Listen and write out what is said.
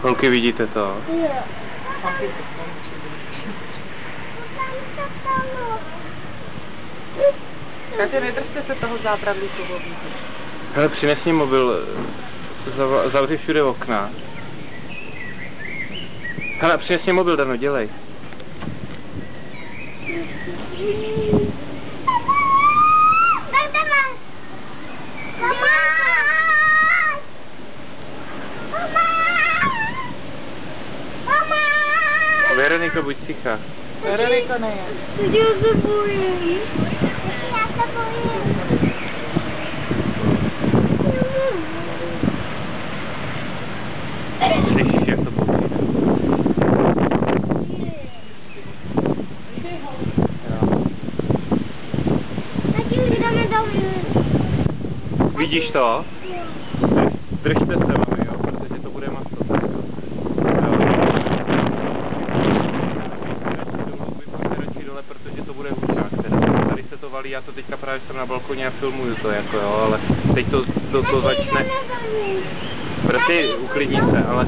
Holky, vidíte to? Jo. Takže nedržte se toho zábradlíkového. Hele, přinesni mobil, zavři všude okna. Hele, přinesni mobil, Dano, dělej. Veroniko, buď ticha. Veroniko, ne. Já se bojím. Já se bojím. Slyšíš, jak to bouří? Taky už jdeme dolů. Vidíš to? Držte se, mami, jo, protože to bude maso. Radši dole, protože to bude hůčák. Tady se to valí, já to teďka právě jsem na balkoně a filmuju to, jako jo, ale teď to začne. Prostě uklidni se, ale